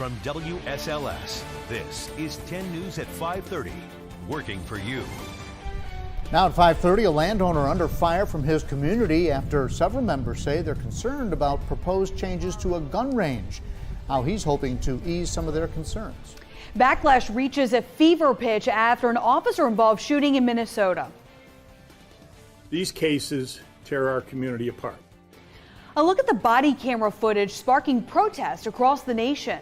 from WSLS, this is 10 News at 5:30, working for you. Now at 5:30, a landowner under fire from his community after several members say they're concerned about proposed changes to a gun range. How he's hoping to ease some of their concerns. Backlash reaches a fever pitch after an officer-involved shooting in Minnesota. These cases tear our community apart. A look at the body camera footage sparking protests across the nation.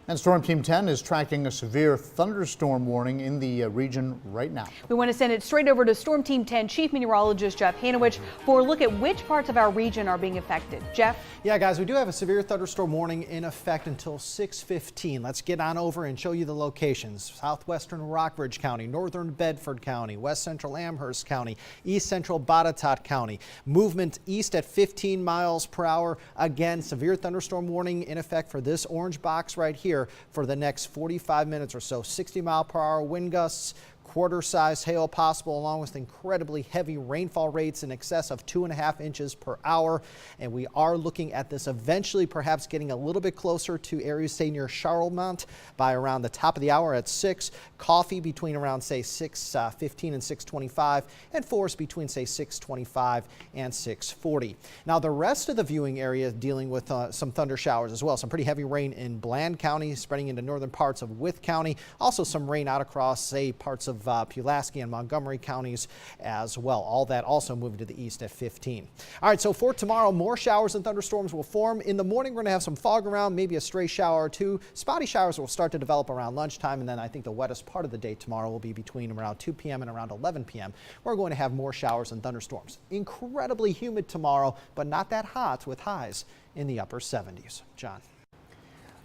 And Storm Team 10 is tracking a severe thunderstorm warning in the region right now. We want to send it straight over to Storm Team 10 Chief Meteorologist Jeff Hanowich for a look at which parts of our region are being affected. Jeff? Yeah, guys, we do have a severe thunderstorm warning in effect until 6:15. Let's get on over and show you the locations. Southwestern Rockbridge County, northern Bedford County, west central Amherst County, east central Botetourt County. Movement east at 15 miles per hour. Again, severe thunderstorm warning in effect for this orange box right here for the next 45 minutes or so. 60-mile-per-hour wind gusts, quarter-size hail possible, along with incredibly heavy rainfall rates in excess of 2.5 inches per hour. And we are looking at this eventually perhaps getting a little bit closer to areas, say, near Charlemont by around the top of the hour at 6. Coffee between around, say, 6:15 and 6:25, and Forest between, say, 6:25 and 6:40. Now, the rest of the viewing area dealing with some thunder showers as well. Some pretty heavy rain in Bland County, spreading into northern parts of Wythe County. Also some rain out across, say, parts of Pulaski and Montgomery counties as well. All that also moving to the east at 15. All right, so for tomorrow, more showers and thunderstorms will form. In the morning, we're going to have some fog around, maybe a stray shower or two. Spotty showers will start to develop around lunchtime, and then I think the wettest part of the day tomorrow will be between around 2 p.m. and around 11 p.m. We're going to have more showers and thunderstorms. Incredibly humid tomorrow, but not that hot with highs in the upper 70s. John.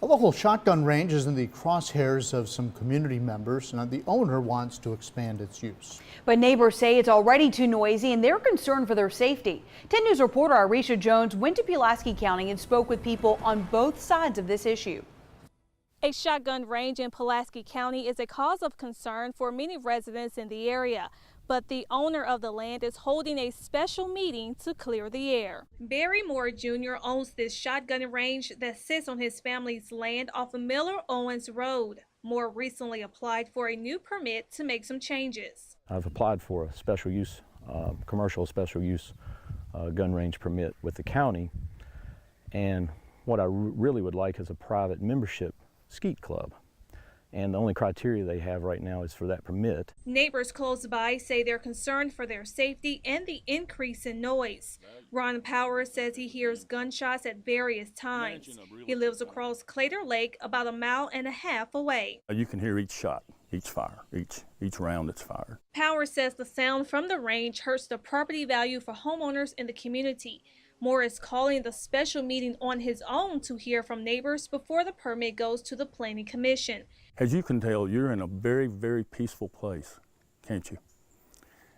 A local shotgun range is in the crosshairs of some community members, and the owner wants to expand its use. But neighbors say it's already too noisy and they're concerned for their safety. 10 News reporter Arisha Jones went to Pulaski County and spoke with people on both sides of this issue. A shotgun range in Pulaski County is a cause of concern for many residents in the area. But the owner of the land is holding a special meeting to clear the air. Barry Moore Jr. owns this shotgun range that sits on his family's land off of Miller Owens Road. Moore recently applied for a new permit to make some changes. I've applied for a special use, commercial special use gun range permit with the county. And what I really would like is a private membership skeet club. And the only criteria they have right now is for that permit. Neighbors close by say they're concerned for their safety and the increase in noise. Ron Powers says he hears gunshots at various times. He lives across Claytor Lake, about 1.5 miles away. You can hear each shot, each fire, each round that's fired. Powers says the sound from the range hurts the property value for homeowners in the community. Moore is calling the special meeting on his own to hear from neighbors before the permit goes to the Planning Commission. As you can tell, you're in a very, very peaceful place, can't you?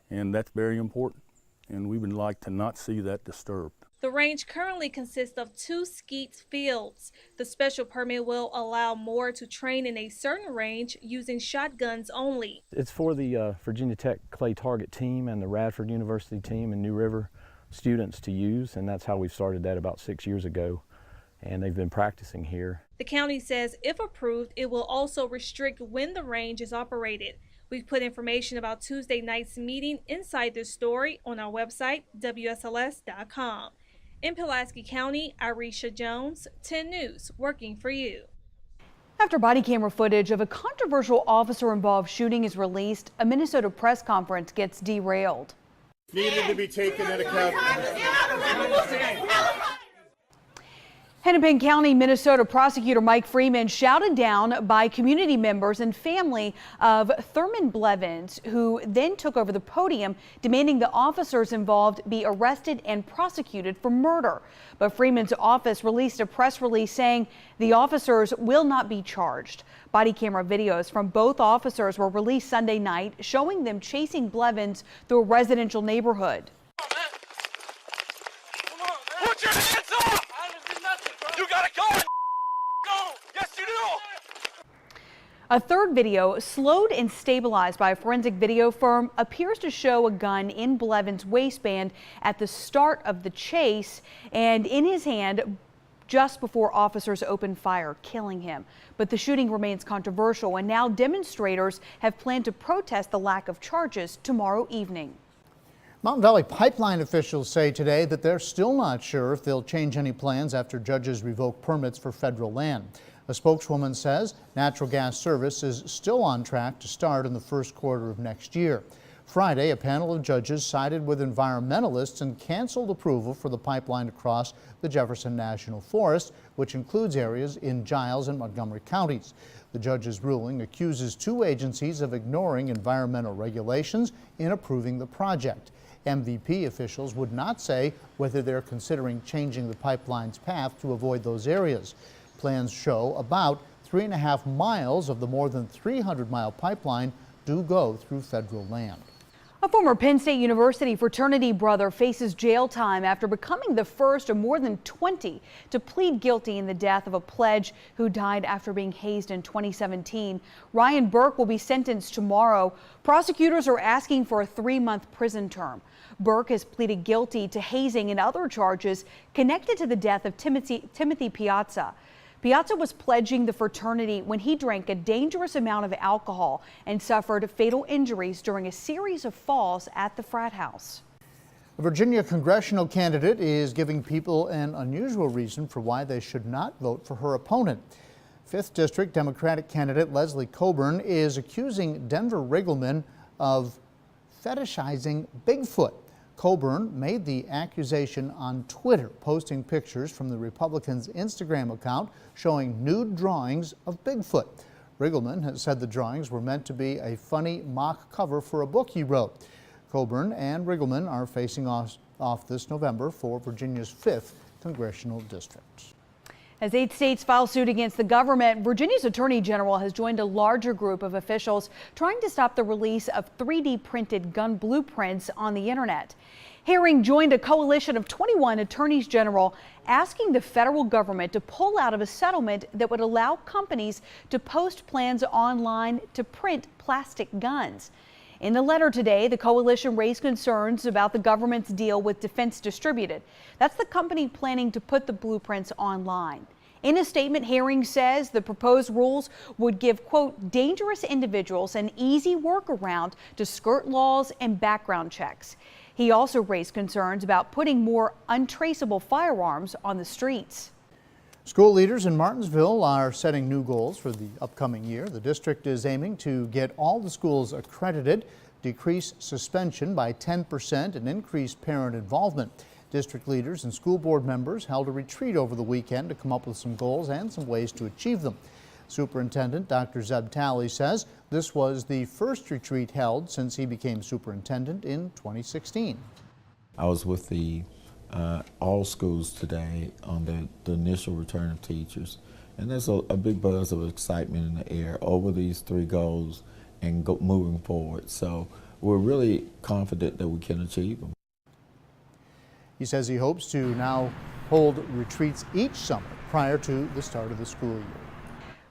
And that's very important. And we would like to not see that disturbed. The range currently consists of 2 skeet fields. The special permit will allow Moore to train in a certain range using shotguns only. It's for the Virginia Tech Clay Target team and the Radford University team and New River students to use, and that's how we started that about 6 years ago. And they've been practicing here. The county says if approved, it will also restrict when the range is operated. We've put information about Tuesday night's meeting inside this story on our website, WSLS.com. In Pulaski County, Arisha Jones, 10 News, working for you. After body camera footage of a controversial officer-involved shooting is released, a Minnesota press conference gets derailed. Needed to be taken into account. Hennepin County, Minnesota prosecutor Mike Freeman shouted down by community members and family of Thurman Blevins, who then took over the podium, demanding the officers involved be arrested and prosecuted for murder. But Freeman's office released a press release saying the officers will not be charged. Body camera videos from both officers were released Sunday night, showing them chasing Blevins through a residential neighborhood. Put your hands up! You gotta go! Go! Yes, you do! A third video, slowed and stabilized by a forensic video firm, appears to show a gun in Blevins' waistband at the start of the chase, and in his hand, just before officers opened fire, killing him. But the shooting remains controversial, and now demonstrators have planned to protest the lack of charges tomorrow evening. Mountain Valley Pipeline officials say today that they're still not sure if they'll change any plans after judges revoke permits for federal land. A spokeswoman says natural gas service is still on track to start in the first quarter of next year. Friday, a panel of judges sided with environmentalists and canceled approval for the pipeline across the Jefferson National Forest, which includes areas in Giles and Montgomery counties. The judge's ruling accuses two agencies of ignoring environmental regulations in approving the project. MVP officials would not say whether they're considering changing the pipeline's path to avoid those areas. Plans show about 3.5 miles of the more than 300-mile pipeline do go through federal land. A former Penn State University fraternity brother faces jail time after becoming the first of more than 20 to plead guilty in the death of a pledge who died after being hazed in 2017. Ryan Burke will be sentenced tomorrow. Prosecutors are asking for a 3-month prison term. Burke has pleaded guilty to hazing and other charges connected to the death of Timothy Piazza. Piazza was pledging the fraternity when he drank a dangerous amount of alcohol and suffered fatal injuries during a series of falls at the frat house. A Virginia congressional candidate is giving people an unusual reason for why they should not vote for her opponent. 5th District Democratic candidate Leslie Coburn is accusing Denver Riggleman of fetishizing Bigfoot. Coburn made the accusation on Twitter, posting pictures from the Republican's Instagram account showing nude drawings of Bigfoot. Riggleman has said the drawings were meant to be a funny mock cover for a book he wrote. Coburn and Riggleman are facing off this November for Virginia's 5th congressional district. As 8 states file suit against the government, Virginia's Attorney General has joined a larger group of officials trying to stop the release of 3D printed gun blueprints on the internet. Herring joined a coalition of 21 attorneys general asking the federal government to pull out of a settlement that would allow companies to post plans online to print plastic guns. In the letter today, the coalition raised concerns about the government's deal with Defense Distributed. That's the company planning to put the blueprints online. In a statement, Herring says the proposed rules would give, quote, dangerous individuals an easy workaround to skirt laws and background checks. He also raised concerns about putting more untraceable firearms on the streets. School leaders in Martinsville are setting new goals for the upcoming year. The district is aiming to get all the schools accredited, decrease suspension by 10%, and increase parent involvement. District leaders and school board members held a retreat over the weekend to come up with some goals and some ways to achieve them. Superintendent Dr. Zeb Talley says this was the first retreat held since he became superintendent in 2016. I was with the all schools today on the initial return of teachers, and there's a big buzz of excitement in the air over these 3 goals and moving forward. So we're really confident that we can achieve them. He says he hopes to now hold retreats each summer prior to the start of the school year.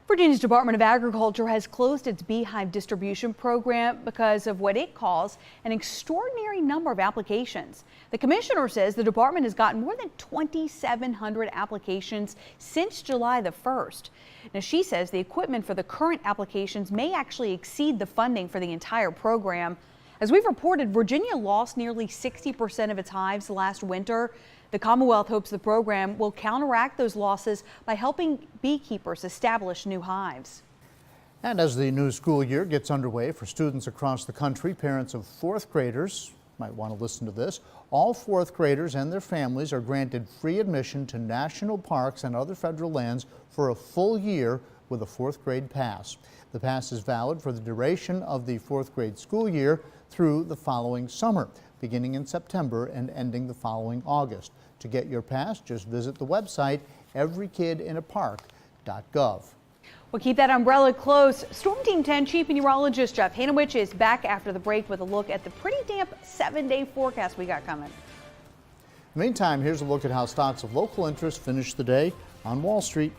Virginia's Department of Agriculture has closed its beehive distribution program because of what it calls an extraordinary number of applications. The commissioner says the department has gotten more than 2,700 applications since July the 1st. Now, she says the equipment for the current applications may actually exceed the funding for the entire program. As we've reported, Virginia lost nearly 60% of its hives last winter. The Commonwealth hopes the program will counteract those losses by helping beekeepers establish new hives. And as the new school year gets underway for students across the country, parents of 4th graders might want to listen to this. All 4th graders and their families are granted free admission to national parks and other federal lands for a full year with a 4th grade pass. The pass is valid for the duration of the 4th grade school year through the following summer, beginning in September and ending the following August. To get your pass, just visit the website everykidinapark.gov. We'll keep that umbrella close. Storm Team 10 Chief Meteorologist Jeff Hanowich is back after the break with a look at the pretty damp 7-day forecast we got coming. In the meantime, here's a look at how stocks of local interest finished the day on Wall Street.